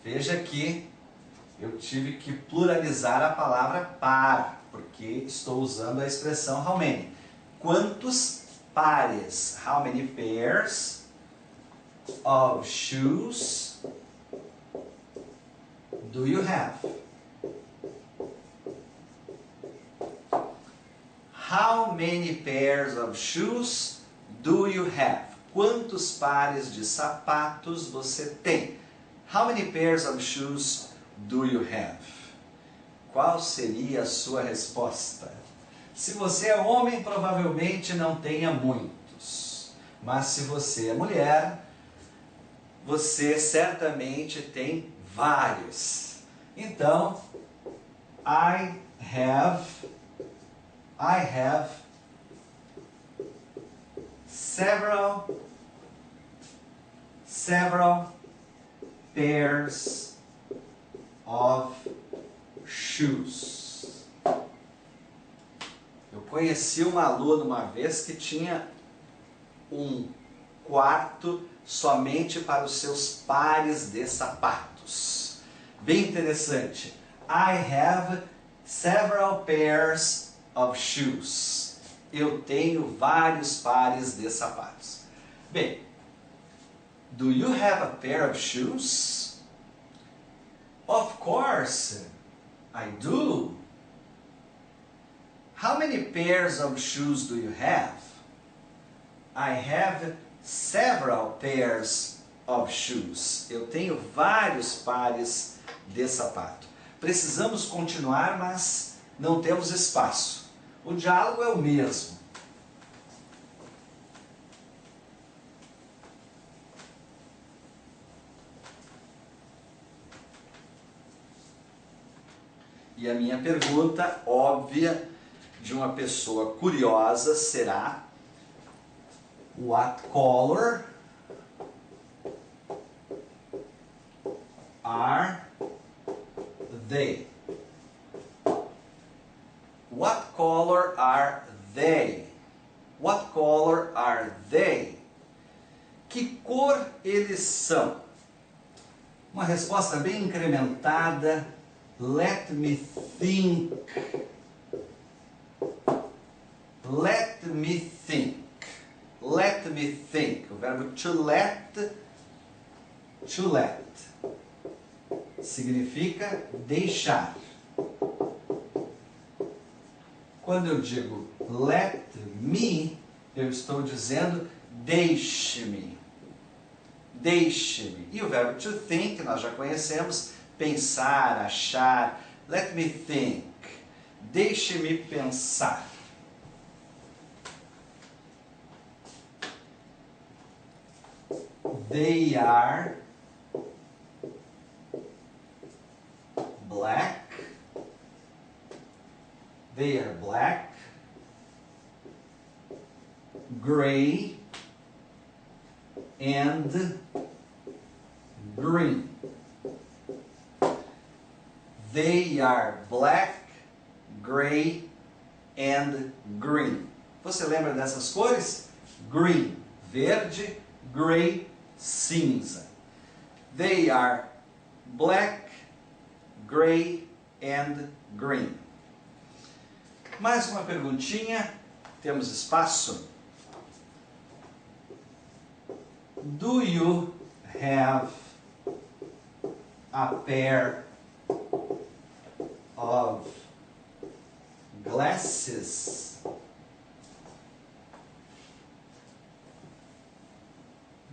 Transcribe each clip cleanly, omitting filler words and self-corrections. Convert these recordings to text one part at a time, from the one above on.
Veja que eu tive que pluralizar a palavra par, porque estou usando a expressão how many. Quantos pares? How many pairs of shoes do you have? How many pairs of shoes do you have? Quantos pares de sapatos você tem? How many pairs of shoes do you have? Qual seria a sua resposta? Se você é homem, provavelmente não tenha muitos. Mas se você é mulher, você certamente tem vários. Então, I have several pairs of shoes. Eu conheci uma aluna uma vez que tinha um quarto somente para os seus pares de sapatos. Bem interessante. I have several pairs of shoes. Eu tenho vários pares de sapatos. Bem, do you have a pair of shoes? Of course, I do. How many pairs of shoes do you have? I have several pairs of shoes. Eu tenho vários pares de sapato. Precisamos continuar, mas não temos espaço. O diálogo é o mesmo. E a minha pergunta óbvia de uma pessoa curiosa será: what color are they? What color are they? What color are they? Que cor eles são? Uma resposta bem incrementada. Let me think. Let me think. Let me think. O verbo to let significa deixar. Quando eu digo let me, eu estou dizendo deixe-me. Deixe-me. E o verbo to think, nós já conhecemos, pensar, achar. Let me think. Deixe-me pensar. They are black. They are black, gray, and green. They are black, gray, and green. Você lembra dessas cores? Green, verde, gray, cinza. They are black, gray, and green. Mais uma perguntinha, temos espaço? Do you have a pair of glasses?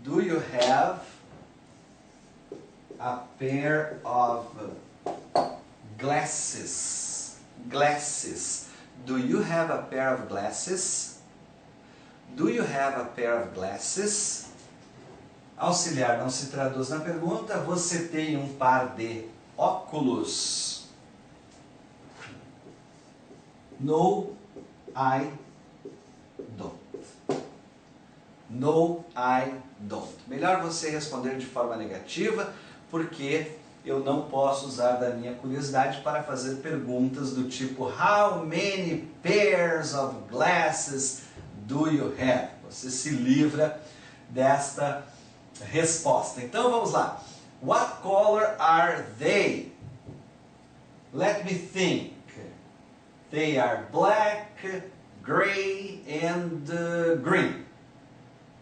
Do you have a pair of glasses? Glasses. Do you have a pair of glasses? Do you have a pair of glasses? Auxiliar não se traduz na pergunta. Você tem um par de óculos? No, I don't. No, I don't. Melhor você responder de forma negativa, porque eu não posso usar da minha curiosidade para fazer perguntas do tipo how many pairs of glasses do you have? Você se livra desta resposta. Então vamos lá. What color are they? Let me think. They are black, gray and green.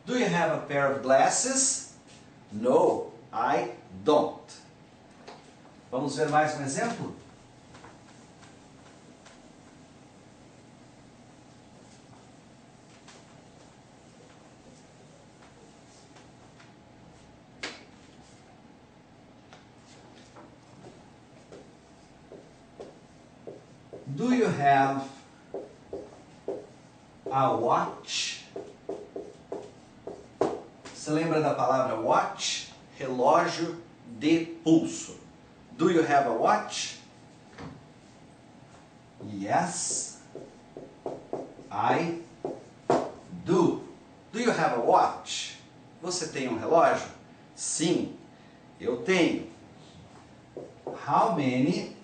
Do you have a pair of glasses? No, I don't. Vamos ver mais um exemplo? Do you have a watch? Você lembra da palavra watch? Relógio de pulso. Do you have a watch? Yes, I do. Do you have a watch? Você tem um relógio? Sim, eu tenho. How many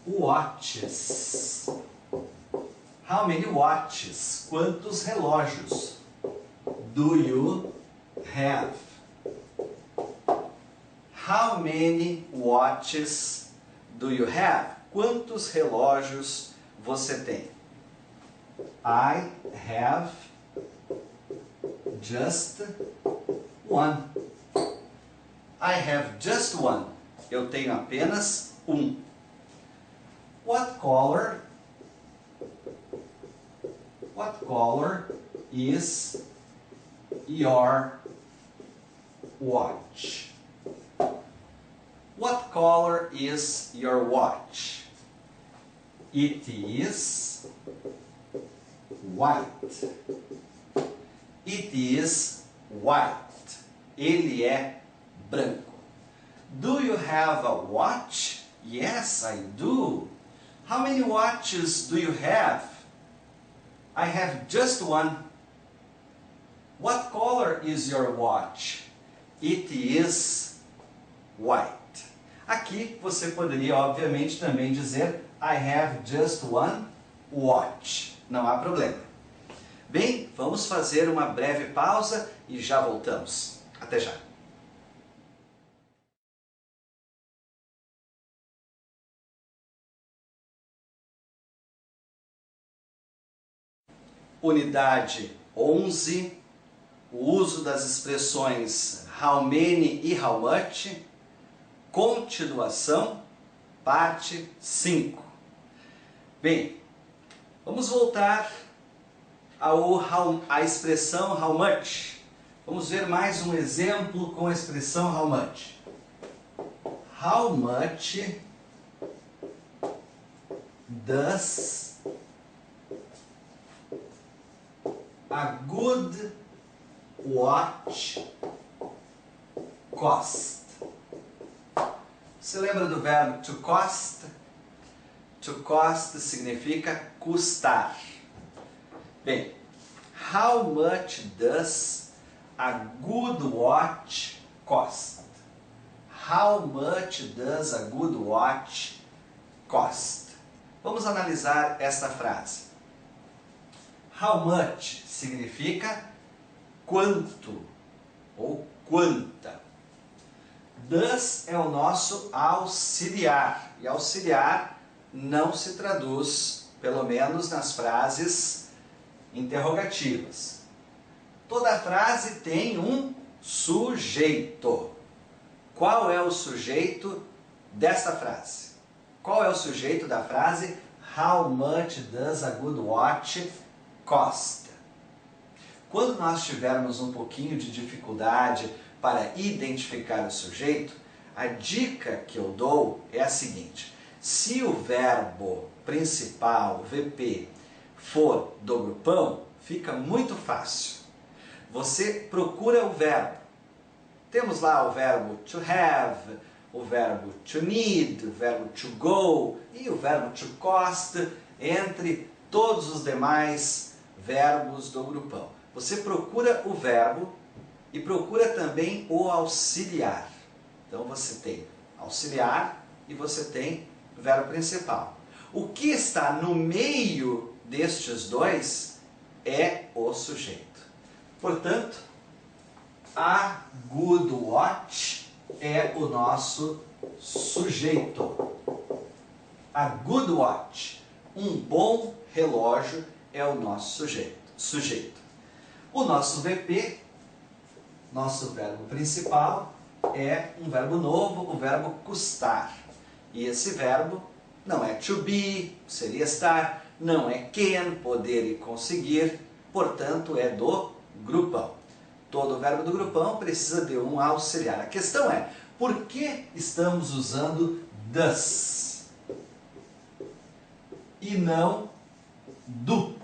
watches? How many watches? Quantos relógios? Do you have? How many watches do you have? Quantos relógios você tem? I have just one. I have just one. Eu tenho apenas um. What color is your watch? What color is your watch? It is white. It is white. Ele é branco. Do you have a watch? Yes, I do. How many watches do you have? I have just one. What color is your watch? It is white. Aqui você poderia, obviamente, também dizer I have just one watch. Não há problema. Bem, vamos fazer uma breve pausa e já voltamos. Até já. Unidade 11, o uso das expressões how many e how much, continuação, parte 5. Bem, vamos voltar à expressão how much. Vamos ver mais um exemplo com a expressão how much. How much does a good watch cost? Você lembra do verbo to cost? To cost significa custar. Bem, how much does a good watch cost? How much does a good watch cost? Vamos analisar esta frase. How much significa quanto ou quanta. Does é o nosso auxiliar. E auxiliar não se traduz, pelo menos nas frases interrogativas. Toda frase tem um sujeito. Qual é o sujeito desta frase? Qual é o sujeito da frase How much does a good watch cost? Quando nós tivermos um pouquinho de dificuldade para identificar o sujeito, a dica que eu dou é a seguinte: se o verbo principal, VP, for do grupão, fica muito fácil. Você procura o verbo. Temos lá o verbo to have, o verbo to need, o verbo to go e o verbo to cost, entre todos os demais verbos do grupão. Você procura o verbo e procura também o auxiliar. Então você tem auxiliar e você tem verbo principal. O que está no meio destes dois é o sujeito. Portanto, a good watch é o nosso sujeito. A good watch, um bom relógio, é o nosso sujeito. O nosso VP, nosso verbo principal, é um verbo novo, o verbo custar. E esse verbo não é to be, seria estar, não é can, poder e conseguir, portanto é do grupão. Todo verbo do grupão precisa de um auxiliar. A questão é, por que estamos usando does e não do?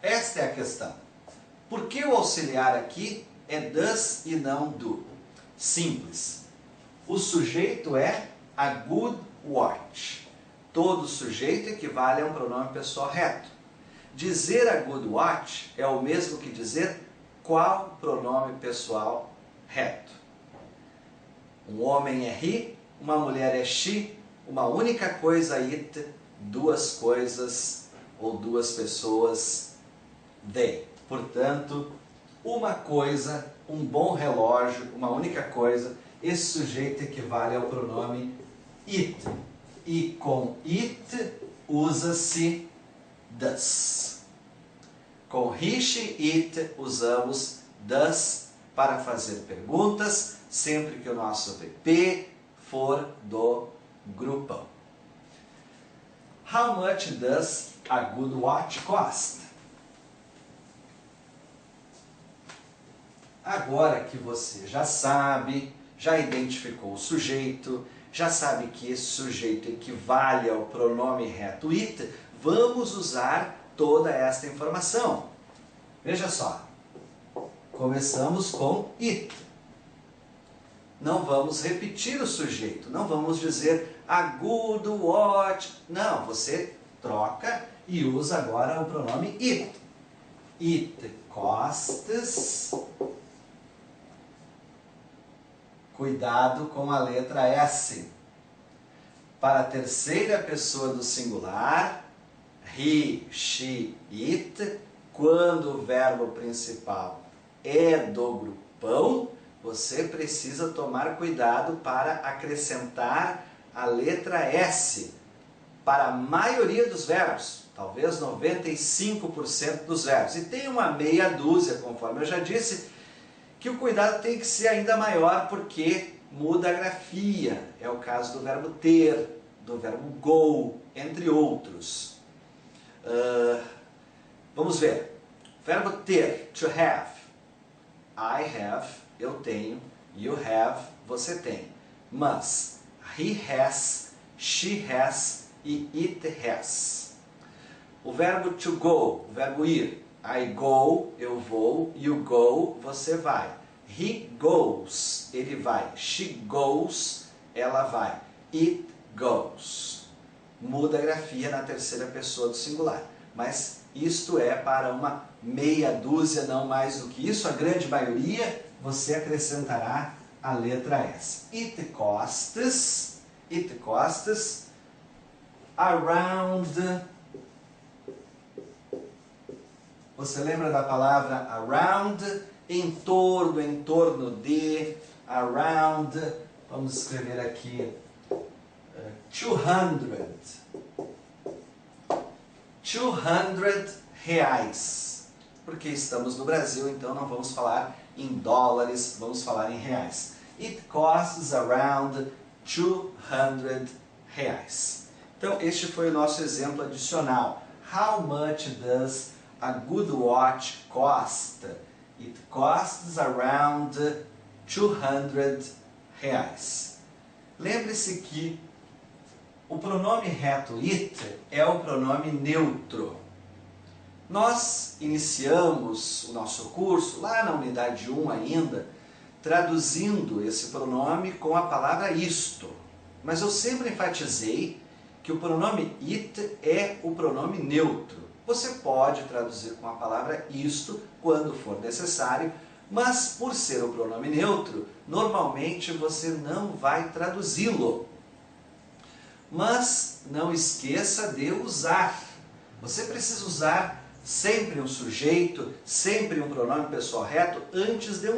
Esta é a questão. Por que o auxiliar aqui é does e não do? Simples. O sujeito é a good watch. Todo sujeito equivale a um pronome pessoal reto. Dizer a good watch é o mesmo que dizer qual pronome pessoal reto. Um homem é he, uma mulher é she, uma única coisa it, duas coisas ou duas pessoas they. Portanto, uma coisa, um bom relógio, uma única coisa, esse sujeito equivale ao pronome it. E com it usa-se does. Com he, she, it usamos does para fazer perguntas, sempre que o nosso VP for do grupão. How much does a good watch cost? Agora que você já sabe, já identificou o sujeito, já sabe que esse sujeito equivale ao pronome reto it, vamos usar toda esta informação. Veja só, começamos com it. Não vamos repetir o sujeito, não vamos dizer a good watch. Não, você troca e usa agora o pronome it. It costs. Cuidado com a letra S. Para a terceira pessoa do singular, he, she, it, quando o verbo principal é do grupão, você precisa tomar cuidado para acrescentar a letra S para a maioria dos verbos, talvez 95% dos verbos. E tem uma meia dúzia, conforme eu já disse, que o cuidado tem que ser ainda maior porque muda a grafia. É o caso do verbo ter, do verbo go, entre outros. Vamos ver. Verbo ter, to have. I have, eu tenho. You have, você tem. Mas, he has, she has e it has. O verbo to go, o verbo ir. I go, eu vou. You go, você vai. He goes, ele vai. She goes, ela vai. It goes. Muda a grafia na terceira pessoa do singular. Mas isto é para uma meia dúzia, não mais do que isso. A grande maioria, você acrescentará a letra S. It costs around. Você lembra da palavra around? Em torno de, around, vamos escrever aqui, 200 reais. Porque estamos no Brasil, então não vamos falar em dólares, vamos falar em reais. It costs around 200 reais. Então este foi o nosso exemplo adicional. How much does a good watch cost? It costs around 200 reais. Lembre-se que o pronome reto it é o pronome neutro. Nós iniciamos o nosso curso, lá na unidade 1 ainda, traduzindo esse pronome com a palavra isto. Mas eu sempre enfatizei que o pronome it é o pronome neutro. Você pode traduzir com a palavra isto quando for necessário, mas por ser o pronome neutro, normalmente você não vai traduzi-lo. Mas não esqueça de usar. Você precisa usar sempre um sujeito, sempre um pronome pessoal reto antes de um